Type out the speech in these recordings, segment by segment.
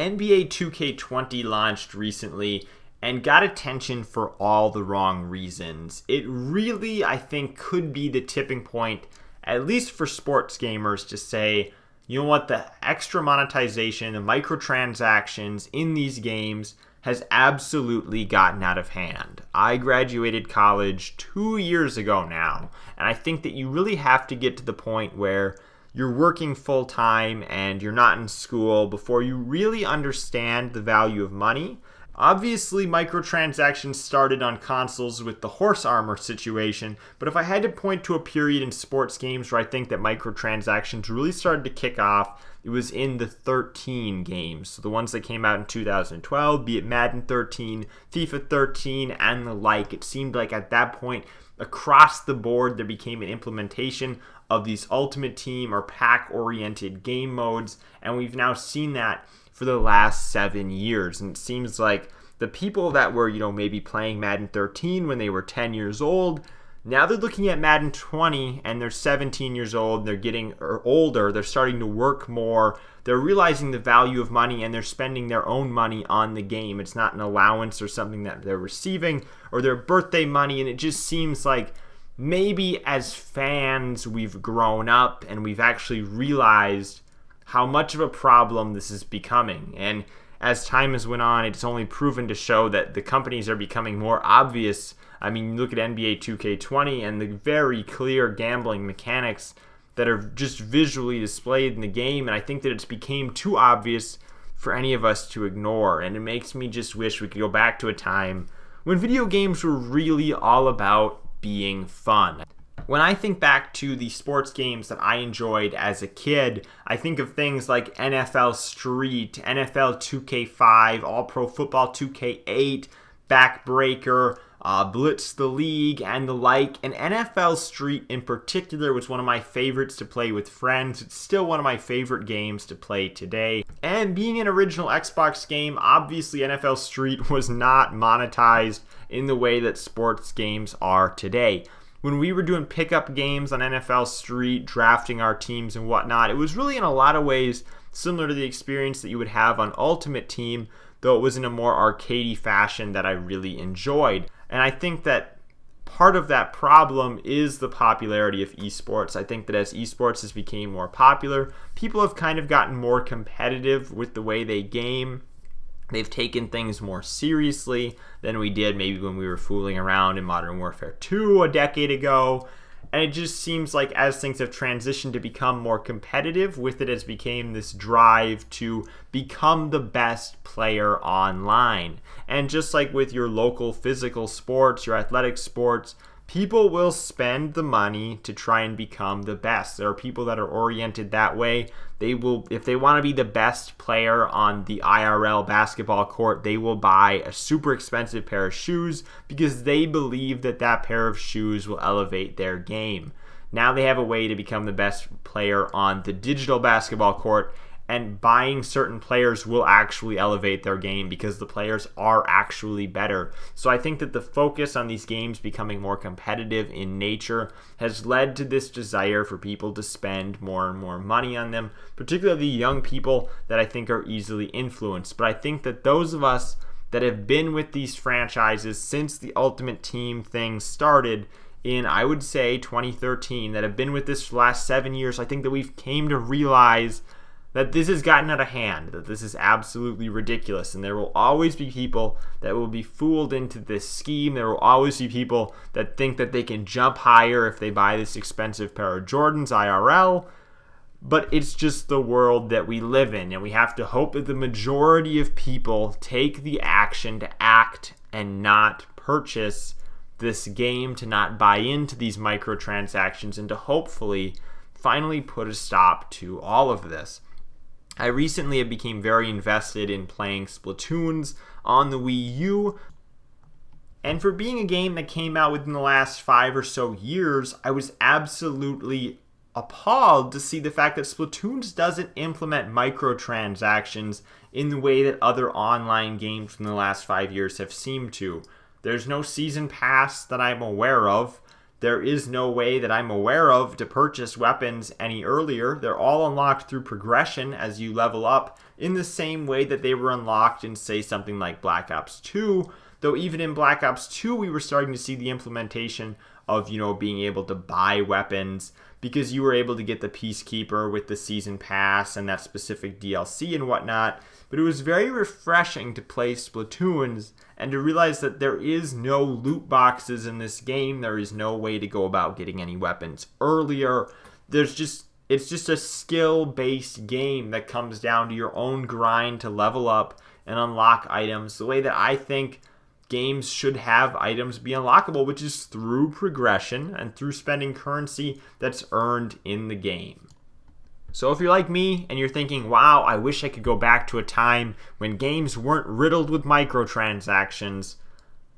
NBA 2K20 launched recently and got attention for all the wrong reasons. It really, I think, could be the tipping point, at least for sports gamers, to say, you know what, the extra monetization, the microtransactions in these games has absolutely gotten out of hand. I graduated college 2 years ago now, and I think that you really have to get to the point where you're working full time and you're not in school before you really understand the value of money. Obviously, microtransactions started on consoles with the horse armor situation, but if I had to point to a period in sports games where I think that microtransactions really started to kick off, it was in the 13 games. So the ones that came out in 2012, be it Madden 13, FIFA 13, and the like. It seemed like at that point, across the board, there became an implementation of these Ultimate Team or pack-oriented game modes, and we've now seen that for the last 7 years. And it seems like the people that were, maybe playing Madden 13 when they were 10 years old, now they're looking at Madden 20 and they're 17 years old, they're getting older, they're starting to work more, they're realizing the value of money and they're spending their own money on the game. It's not an allowance or something that they're receiving or their birthday money, and it just seems like maybe as fans we've grown up and we've actually realized how much of a problem this is becoming. And as time has went on, it's only proven to show that the companies are becoming more obvious. I mean, you look at NBA 2K20 and the very clear gambling mechanics that are just visually displayed in the game, and I think that it's became too obvious for any of us to ignore. And it makes me just wish we could go back to a time when video games were really all about being fun. When I think back to the sports games that I enjoyed as a kid, I think of things like NFL Street, NFL 2K5, All Pro Football 2K8, Backbreaker, Blitz the League, and the like. And NFL Street in particular was one of my favorites to play with friends. It's still one of my favorite games to play today. And being an original Xbox game, obviously NFL Street was not monetized in the way that sports games are today. When we were doing pickup games on NFL Street, drafting our teams and whatnot, it was really in a lot of ways similar to the experience that you would have on Ultimate Team, though it was in a more arcadey fashion that I really enjoyed. And I think that part of that problem is the popularity of esports. I think that as esports has become more popular, people have kind of gotten more competitive with the way they game. They've taken things more seriously than we did maybe when we were fooling around in Modern Warfare 2 a decade ago. And it just seems like as things have transitioned to become more competitive, with it has become this drive to become the best player online. And just like with your local physical sports, your athletic sports, people will spend the money to try and become the best. There are people that are oriented that way. They will, if they want to be the best player on the IRL basketball court, they will buy a super expensive pair of shoes because they believe that that pair of shoes will elevate their game. Now they have a way to become the best player on the digital basketball court, and buying certain players will actually elevate their game because the players are actually better. So I think that the focus on these games becoming more competitive in nature has led to this desire for people to spend more and more money on them, particularly young people that I think are easily influenced. But I think that those of us that have been with these franchises since the Ultimate Team thing started in, I would say, 2013, that have been with this for the last 7 years, I think that we've came to realize that this has gotten out of hand, that this is absolutely ridiculous, and there will always be people that will be fooled into this scheme. There will always be people that think that they can jump higher if they buy this expensive pair of Jordans IRL, but it's just the world that we live in, and we have to hope that the majority of people take the action to act and not purchase this game, to not buy into these microtransactions, and to hopefully finally put a stop to all of this. I recently have become very invested in playing Splatoons on the Wii U, and for being a game that came out within the last 5 or so years, I was absolutely appalled to see the fact that Splatoons doesn't implement microtransactions in the way that other online games in the last 5 years have seemed to. There's no season pass that I'm aware of there is no way that I'm aware of to purchase weapons any earlier. They're all unlocked through progression as you level up, in the same way that they were unlocked in, say, something like Black Ops 2. Though even in Black Ops 2, we were starting to see the implementation of, being able to buy weapons, because you were able to get the Peacekeeper with the Season Pass and that specific DLC and whatnot. But it was very refreshing to play Splatoons and to realize that there is no loot boxes in this game. There is no way to go about getting any weapons earlier. It's just a skill-based game that comes down to your own grind to level up and unlock items the way that I think games should have items be unlockable, which is through progression and through spending currency that's earned in the game. So if you're like me and you're thinking, wow, I wish I could go back to a time when games weren't riddled with microtransactions,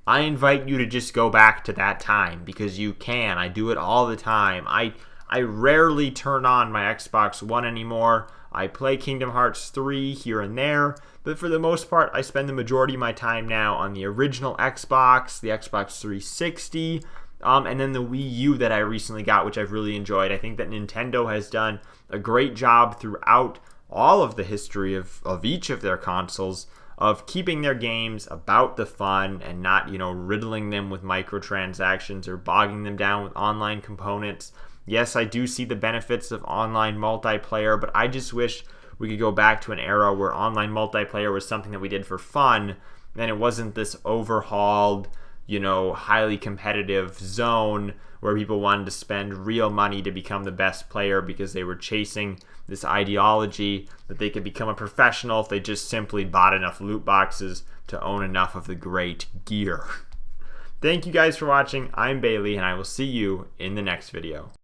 I invite you to just go back to that time, because you can. I do it all the time. I rarely turn on my Xbox One anymore. I play Kingdom Hearts 3 here and there, but for the most part, I spend the majority of my time now on the original Xbox, the Xbox 360, and then the Wii U that I recently got, which I've really enjoyed. I think that Nintendo has done a great job throughout all of the history of each of their consoles of keeping their games about the fun and not, riddling them with microtransactions or bogging them down with online components. Yes, I do see the benefits of online multiplayer, but I just wish we could go back to an era where online multiplayer was something that we did for fun, and it wasn't this overhauled, highly competitive zone where people wanted to spend real money to become the best player because they were chasing this ideology that they could become a professional if they just simply bought enough loot boxes to own enough of the great gear. Thank you guys for watching. I'm Bailey, and I will see you in the next video.